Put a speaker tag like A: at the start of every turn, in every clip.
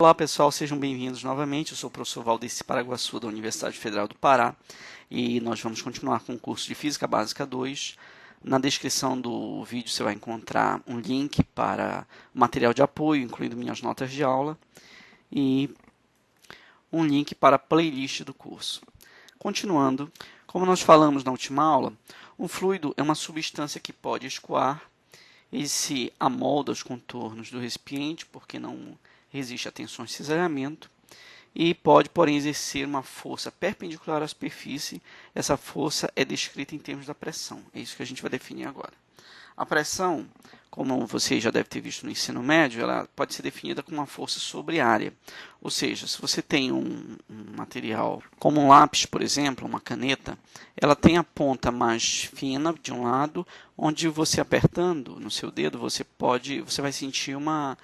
A: Olá pessoal, sejam bem-vindos novamente. Eu sou o professor Valdeci Paraguaçu da Universidade Federal do Pará e nós vamos continuar com o curso de Física Básica 2. Na descrição do vídeo você vai encontrar um link para o material de apoio, incluindo minhas notas de aula, e um link para a playlist do curso. Continuando, como nós falamos na última aula, um fluido é uma substância que pode escoar. Ele se amolda aos contornos do recipiente, porque não resiste a tensões de cisalhamento, e pode, porém, exercer uma força perpendicular à superfície. Essa força é descrita em termos da pressão. É isso que a gente vai definir agora. A pressão, como você já deve ter visto no ensino médio, ela pode ser definida como uma força sobre área. Ou seja, se você tem um material como um lápis, por exemplo, uma caneta, ela tem a ponta mais fina de um lado, onde você apertando no seu dedo, você vai sentir uma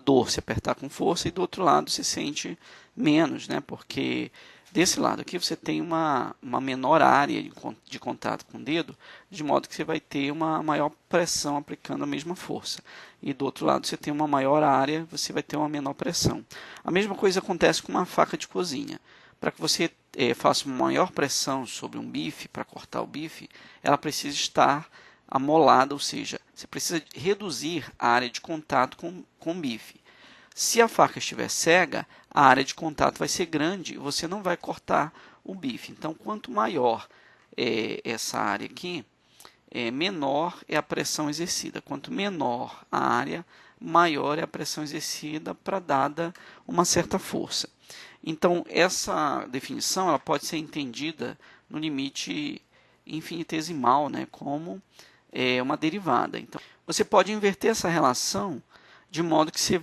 A: dor se apertar com força, e do outro lado você sente menos, né? Porque desse lado aqui você tem uma menor área de contato com o dedo, de modo que você vai ter uma maior pressão aplicando a mesma força. E do outro lado você tem uma maior área, você vai ter uma menor pressão. A mesma coisa acontece com uma faca de cozinha. Para que você faça uma maior pressão sobre um bife, para cortar o bife, ela precisa estar amolada, ou seja, você precisa reduzir a área de contato com o bife. Se a faca estiver cega, a área de contato vai ser grande e você não vai cortar o bife. Então, quanto maior essa área aqui, menor é a pressão exercida. Quanto menor a área, maior é a pressão exercida para dada uma certa força. Então, essa definição ela pode ser entendida no limite infinitesimal, né, como uma derivada. Então, você pode inverter essa relação de modo que você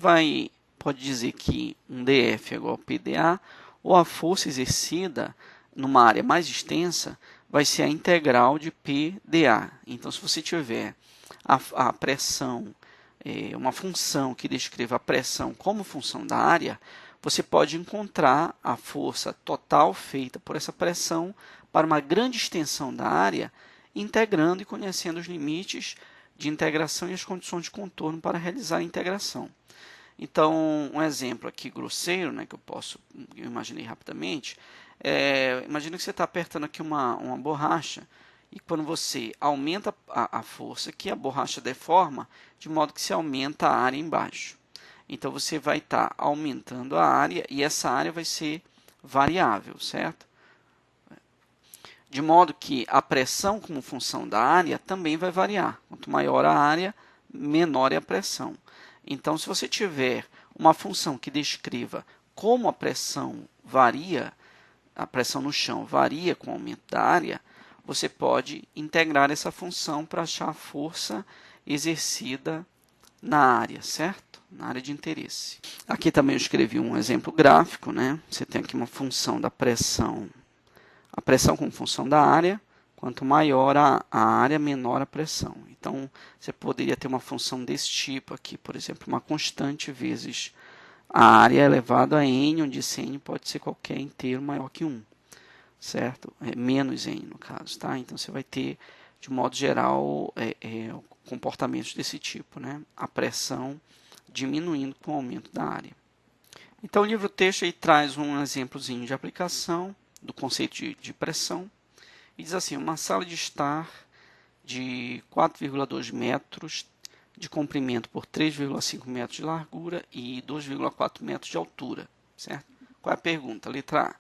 A: pode dizer que um dF é igual a PdA, ou a força exercida numa área mais extensa vai ser a integral de PdA. Então, se você tiver a pressão, uma função que descreva a pressão como função da área, você pode encontrar a força total feita por essa pressão para uma grande extensão da área, integrando e conhecendo os limites de integração e as condições de contorno para realizar a integração. Então, um exemplo aqui grosseiro, né, que eu imaginei rapidamente, imagina que você está apertando aqui uma borracha, e quando você aumenta a força aqui, a borracha deforma, de modo que se aumenta a área embaixo. Então, você vai estar aumentando a área, e essa área vai ser variável, certo? De modo que a pressão como função da área também vai variar. Quanto maior a área, menor é a pressão. Então, se você tiver uma função que descreva como a pressão varia, a pressão no chão varia com o aumento da área, você pode integrar essa função para achar a força exercida na área, certo? Na área de interesse. Aqui também eu escrevi um exemplo gráfico, né? Você tem aqui uma função da pressão, a pressão como função da área. Quanto maior a área, menor a pressão. Então, você poderia ter uma função desse tipo aqui, por exemplo, uma constante vezes a área elevado a n, onde esse n pode ser qualquer inteiro maior que 1, certo? Menos n, no caso, tá? Então, você vai ter, de modo geral, comportamentos desse tipo, né? A pressão diminuindo com o aumento da área. Então, o livro-texto aí traz um exemplozinho de aplicação do conceito de pressão. E diz assim, uma sala de estar de 4,2 metros de comprimento por 3,5 metros de largura e 2,4 metros de altura, certo? Qual é a pergunta? Letra A.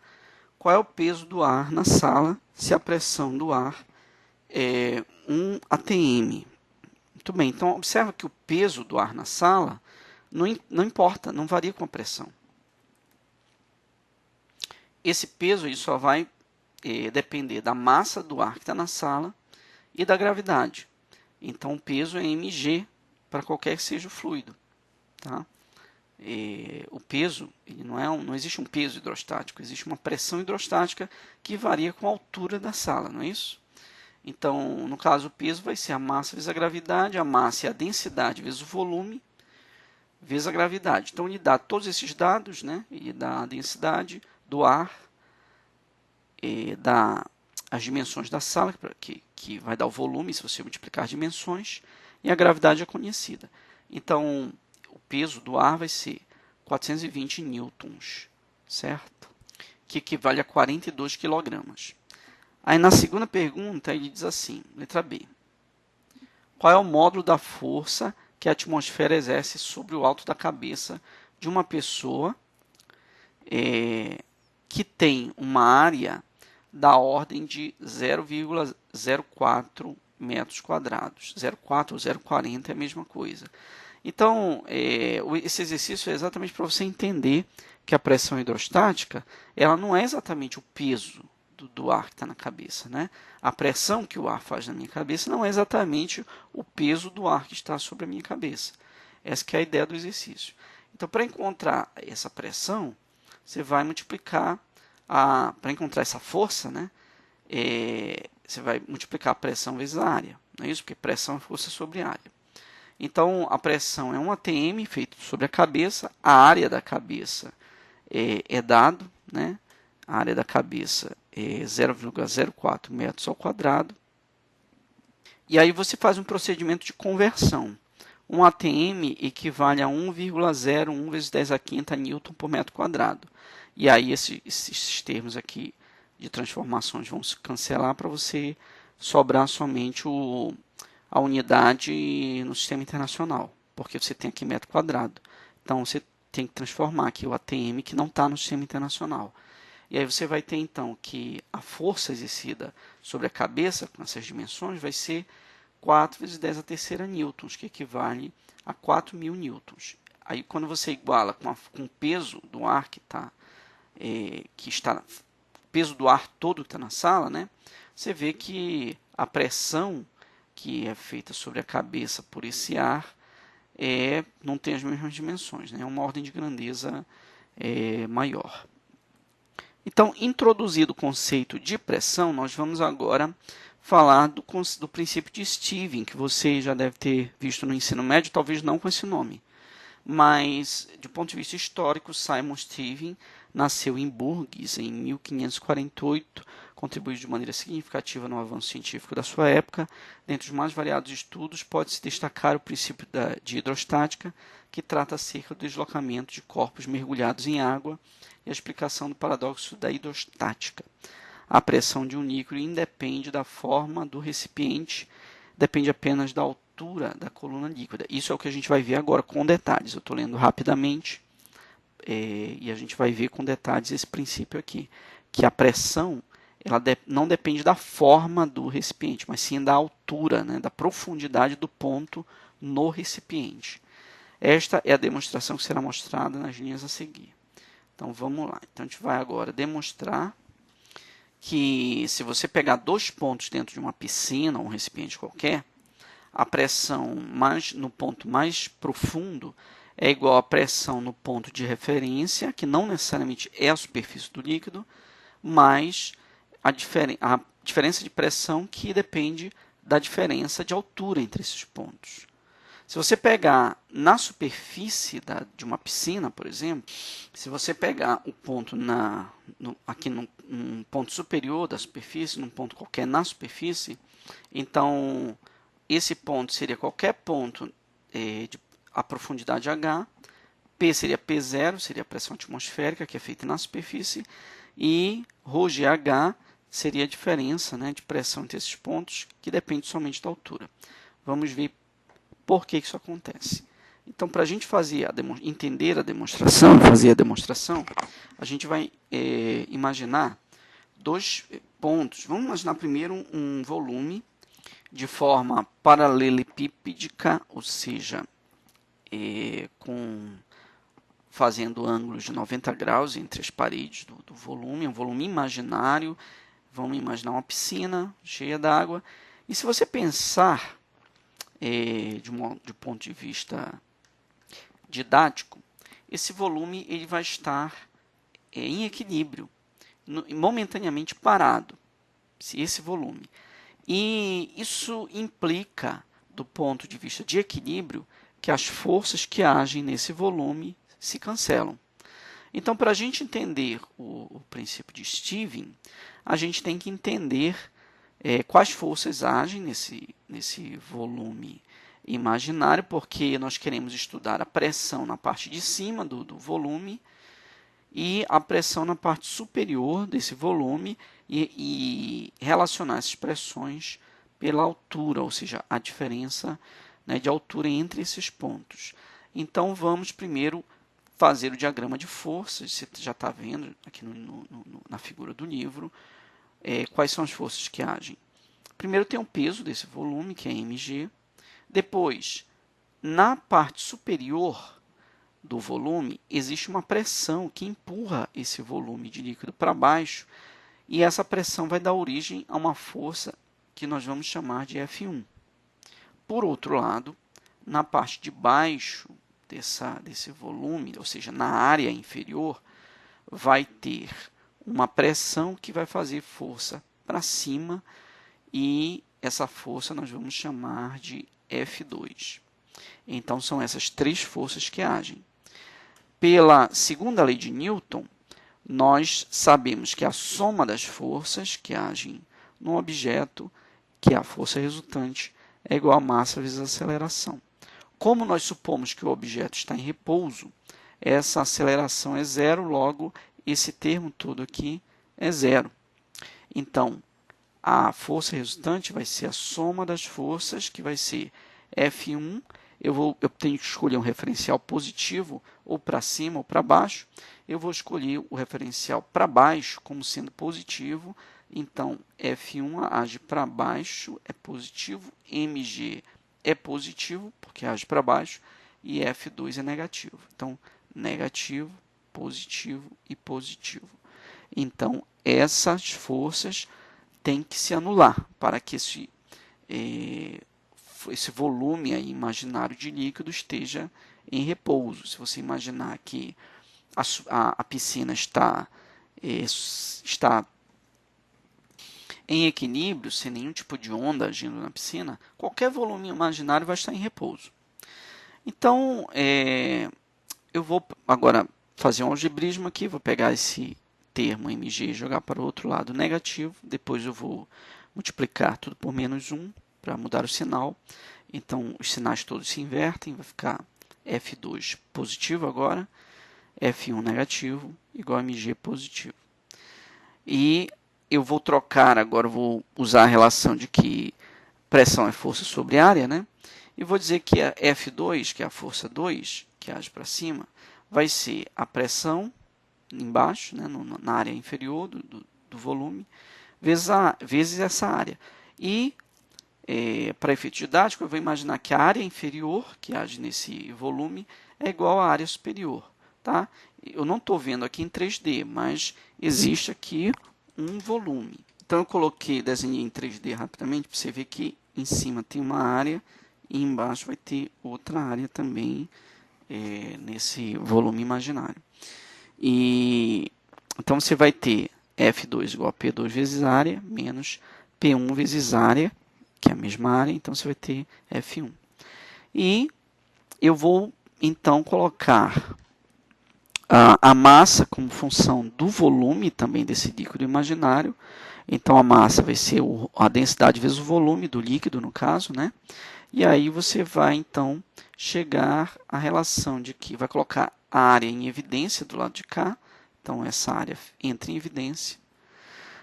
A: Qual é o peso do ar na sala se a pressão do ar é 1 atm? Muito bem, então observa que o peso do ar na sala não importa, não varia com a pressão. Esse peso aí só vai depender da massa do ar que está na sala e da gravidade. Então, o peso é mg para qualquer que seja o fluido. Tá? O peso, não existe um peso hidrostático, existe uma pressão hidrostática que varia com a altura da sala, não é isso? Então, no caso, o peso vai ser a massa vezes a gravidade, a massa é a densidade vezes o volume, vezes a gravidade. Então, ele dá todos esses dados, né? Ele dá a densidade do ar, dá as dimensões da sala, que vai dar o volume se você multiplicar as dimensões, e a gravidade é conhecida. Então, o peso do ar vai ser 420 newtons, certo? Que equivale a 42 quilogramas. Aí na segunda pergunta ele diz assim, letra B. Qual é o módulo da força que a atmosfera exerce sobre o alto da cabeça de uma pessoa que tem uma área da ordem de 0,04 metros quadrados. 0,4 ou 0,40 é a mesma coisa. Então, esse exercício é exatamente para você entender que a pressão hidrostática ela não é exatamente o peso do ar que está na cabeça, né? A pressão que o ar faz na minha cabeça não é exatamente o peso do ar que está sobre a minha cabeça. Essa que é a ideia do exercício. Então, para encontrar essa pressão, você vai multiplicar, para encontrar essa força, né? Você vai multiplicar a pressão vezes a área, não é isso? Porque pressão é força sobre área. Então, a pressão é um ATM feito sobre a cabeça, a área da cabeça é dado, né? A área da cabeça é 0,04 metros ao quadrado. E aí você faz um procedimento de conversão. Um ATM equivale a 1,01 vezes 10 a quinta newton por metro quadrado. E aí esses termos aqui de transformações vão se cancelar para você sobrar somente a unidade no sistema internacional, porque você tem aqui metro quadrado. Então, você tem que transformar aqui o ATM que não está no sistema internacional. E aí você vai ter, então, que a força exercida sobre a cabeça, com essas dimensões, vai ser 4 vezes 10 a terceira newtons, que equivale a 4.000 newtons. Aí, quando você iguala com o peso do ar peso do ar todo que está na sala, né, você vê que a pressão que é feita sobre a cabeça por esse ar não tem as mesmas dimensões, né, é uma ordem de grandeza maior. Então, introduzido o conceito de pressão, nós vamos agora falar do princípio de Stevin, que você já deve ter visto no ensino médio, talvez não com esse nome. Mas, de ponto de vista histórico, Simon Stevin nasceu em Bourges em 1548, contribuiu de maneira significativa no avanço científico da sua época. Dentre os mais variados estudos, pode-se destacar o princípio de hidrostática, que trata acerca do deslocamento de corpos mergulhados em água, e a explicação do paradoxo da hidrostática. A pressão de um líquido independe da forma do recipiente, depende apenas da altura da coluna líquida. Isso é o que a gente vai ver agora com detalhes. Eu estou lendo rapidamente e a gente vai ver com detalhes esse princípio aqui, que a pressão ela não depende da forma do recipiente, mas sim da altura, né, da profundidade do ponto no recipiente. Esta é a demonstração que será mostrada nas linhas a seguir. Então, vamos lá. Então, a gente vai agora demonstrar que se você pegar dois pontos dentro de uma piscina ou um recipiente qualquer, a pressão no ponto mais profundo é igual à pressão no ponto de referência, que não necessariamente é a superfície do líquido, mais a diferença de pressão que depende da diferença de altura entre esses pontos. Se você pegar na superfície de uma piscina, por exemplo, se você pegar o ponto aqui num ponto superior da superfície, num ponto qualquer na superfície, então esse ponto seria qualquer ponto de a profundidade H, P seria P0, seria a pressão atmosférica que é feita na superfície, e ρgH seria a diferença, né, de pressão entre esses pontos, que depende somente da altura. Vamos ver por que isso acontece. Então, para a gente entender a demonstração, fazer a demonstração, a gente vai imaginar dois pontos. Vamos imaginar primeiro um volume de forma paralelepípedica, ou seja, fazendo ângulos de 90 graus entre as paredes do volume, um volume imaginário. Vamos imaginar uma piscina cheia d'água. E se você pensar de ponto de vista didático, esse volume ele vai estar em equilíbrio, momentaneamente parado, esse volume. E isso implica, do ponto de vista de equilíbrio, que as forças que agem nesse volume se cancelam. Então, para a gente entender o princípio de Stevin, a gente tem que entender quais forças agem nesse volume imaginário, porque nós queremos estudar a pressão na parte de cima do volume e a pressão na parte superior desse volume e relacionar essas pressões pela altura, ou seja, a diferença, né, de altura entre esses pontos. Então, vamos primeiro fazer o diagrama de forças. Você já está vendo aqui na figura do livro quais são as forças que agem. Primeiro tem o peso desse volume, que é mg. Depois, na parte superior do volume, existe uma pressão que empurra esse volume de líquido para baixo, e essa pressão vai dar origem a uma força que nós vamos chamar de F1. Por outro lado, na parte de baixo desse volume, ou seja, na área inferior, vai ter uma pressão que vai fazer força para cima, e essa força nós vamos chamar de F2. Então, são essas três forças que agem. Pela segunda lei de Newton, nós sabemos que a soma das forças que agem no objeto, que é a força resultante, é igual a massa vezes a aceleração. Como nós supomos que o objeto está em repouso, essa aceleração é zero, logo esse termo todo aqui é zero. Então, a força resultante vai ser a soma das forças, que vai ser F1. Eu tenho que escolher um referencial positivo, ou para cima ou para baixo. Eu vou escolher o referencial para baixo como sendo positivo. Então, F1 age para baixo, é positivo. Mg é positivo, porque age para baixo. E F2 é negativo. Então, negativo, positivo e positivo. Então, essas forças têm que se anular para que esse volume aí imaginário de líquido esteja em repouso. Se você imaginar que a piscina está em equilíbrio, sem nenhum tipo de onda agindo na piscina, qualquer volume imaginário vai estar em repouso. Então, eu vou agora fazer um algebrismo aqui, vou pegar esse termo mg e jogar para o outro lado negativo, depois eu vou multiplicar tudo por menos 1 para mudar o sinal. Então, os sinais todos se invertem, vai ficar F2 positivo agora, F1 negativo, igual a mg positivo. E eu vou trocar, agora eu vou usar a relação de que pressão é força sobre área, né? E vou dizer que a F2, que é a força 2, que age para cima, vai ser a pressão embaixo, né, na área inferior do volume, vezes essa área. E, para efeito didático, eu vou imaginar que a área inferior, que age nesse volume, é igual à área superior. Tá? Eu não estou vendo aqui em 3D, mas existe aqui um volume. Então, eu desenhei em 3D rapidamente, para você ver que em cima tem uma área e embaixo vai ter outra área também nesse volume imaginário. E então, você vai ter F2 igual a P2 vezes área, menos P1 vezes área, que é a mesma área, então você vai ter F1. E eu vou, então, colocar a massa como função do volume também desse líquido imaginário. Então, a massa vai ser a densidade vezes o volume do líquido, no caso, né? E aí você vai, então, chegar à relação de que vai colocar a área em evidência do lado de cá. Então, essa área entra em evidência.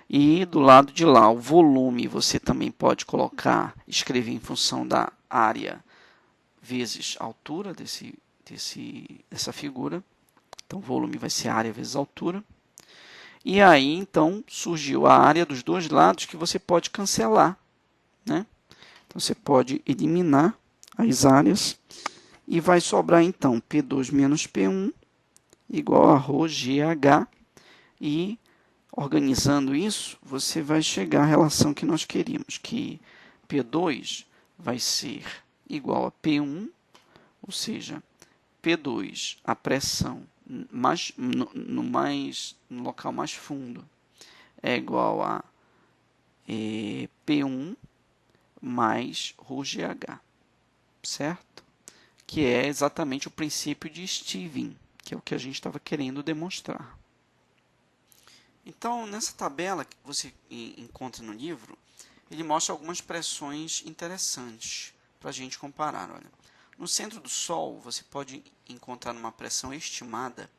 A: E do lado de lá, o volume, você também pode escrever em função da área vezes a altura dessa figura. Então, o volume vai ser área vezes altura. E aí, então, surgiu a área dos dois lados que você pode cancelar, né? Então, você pode eliminar as áreas e vai sobrar, então, P2 menos P1 igual a ρgh. E, organizando isso, você vai chegar à relação que nós queríamos, que P2 vai ser igual a P1, ou seja, P2, a pressão no local mais fundo, é igual a P1 mais ρgh, certo? Que é exatamente o princípio de Stevin, que é o que a gente estava querendo demonstrar. Então, nessa tabela que você encontra no livro, ele mostra algumas pressões interessantes. para a gente comparar. Olha, no centro do Sol, você pode encontrar uma pressão estimada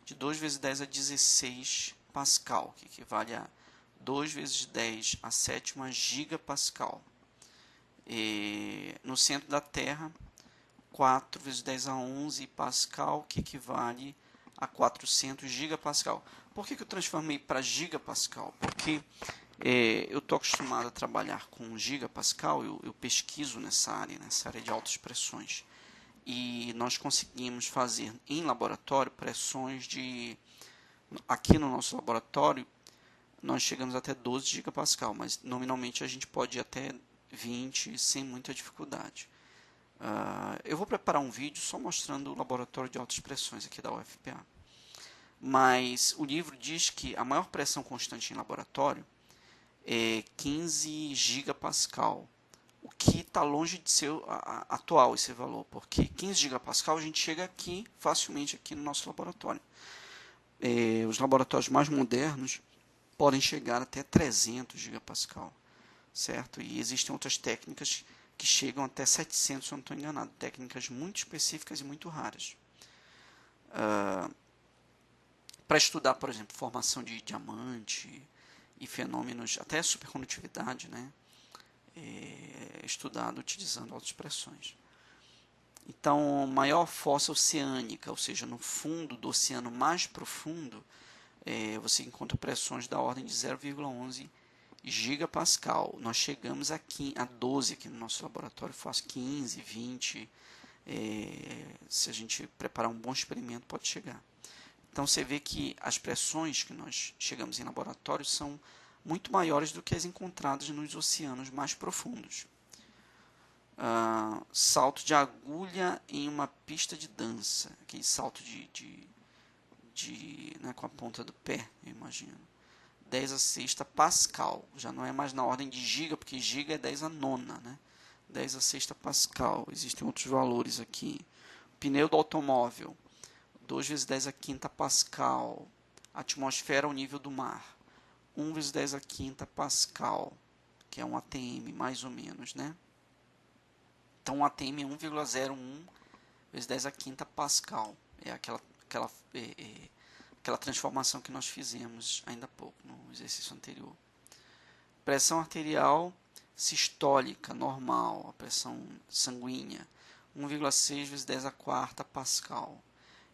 A: de 2 vezes 10 a 16 Pascal, que equivale a 2 vezes 10 a sétima gigapascal. E no centro da Terra, 4 vezes 10 a 11 Pascal, que equivale a 400 gigapascal. Por que eu transformei para gigapascal? Porque eu estou acostumado a trabalhar com gigapascal, eu pesquiso nessa área de altas pressões. E nós conseguimos fazer em laboratório pressões de... Aqui no nosso laboratório, nós chegamos até 12 gigapascal, mas nominalmente a gente pode ir até 20 sem muita dificuldade. Eu vou preparar um vídeo só mostrando o laboratório de altas pressões aqui da UFPA. Mas o livro diz que a maior pressão constante em laboratório é 15 gigapascal, o que está longe de ser atual esse valor, porque 15 gigapascal a gente chega aqui facilmente aqui no nosso laboratório. Os laboratórios mais modernos podem chegar até 300 gigapascal, certo? E existem outras técnicas que chegam até 700, se eu não estou enganado, técnicas muito específicas e muito raras. Para estudar, por exemplo, formação de diamante e fenômenos, até supercondutividade, né? Estudado utilizando altas pressões. Então, maior fossa oceânica, ou seja, no fundo do oceano mais profundo, você encontra pressões da ordem de 0,11 gigapascal. Nós chegamos aqui a 12 aqui no nosso laboratório, faz 15, 20. Se a gente preparar um bom experimento, pode chegar. Então, você vê que as pressões que nós chegamos em laboratório são muito maiores do que as encontradas nos oceanos mais profundos. Salto de agulha em uma pista de dança, aquele salto né, com a ponta do pé, eu imagino. 10 a sexta Pascal, já não é mais na ordem de giga, porque giga é 10 a nona, né? 10 a sexta Pascal, existem outros valores aqui. Pneu do automóvel, 2 vezes 10 a quinta Pascal. Atmosfera ao nível do mar, 1 vezes 10 a quinta Pascal, que é um ATM, mais ou menos, né? Então, um ATM é 1,01 vezes 10 a quinta Pascal. É aquela transformação que nós fizemos ainda há pouco, no exercício anterior. Pressão arterial sistólica, normal, a pressão sanguínea, 1,6 vezes 10 a quarta Pascal.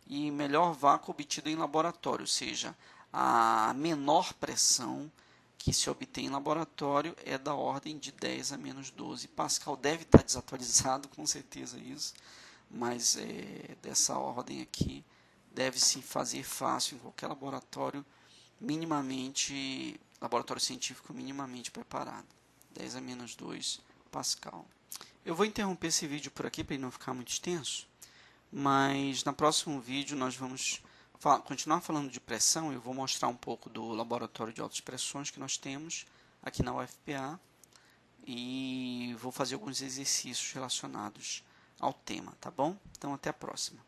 A: E melhor vácuo obtido em laboratório, ou seja, a menor pressão que se obtém em laboratório é da ordem de 10 a menos 12 Pascal. Deve estar desatualizado, com certeza isso, mas dessa ordem aqui deve-se fazer fácil em qualquer laboratório laboratório científico minimamente preparado. 10 a menos 2 Pascal. Eu vou interromper esse vídeo por aqui para ele não ficar muito extenso, mas no próximo vídeo nós vamos continuar falando de pressão. Eu vou mostrar um pouco do laboratório de altas pressões que nós temos aqui na UFPA e vou fazer alguns exercícios relacionados ao tema, tá bom? Então, até a próxima.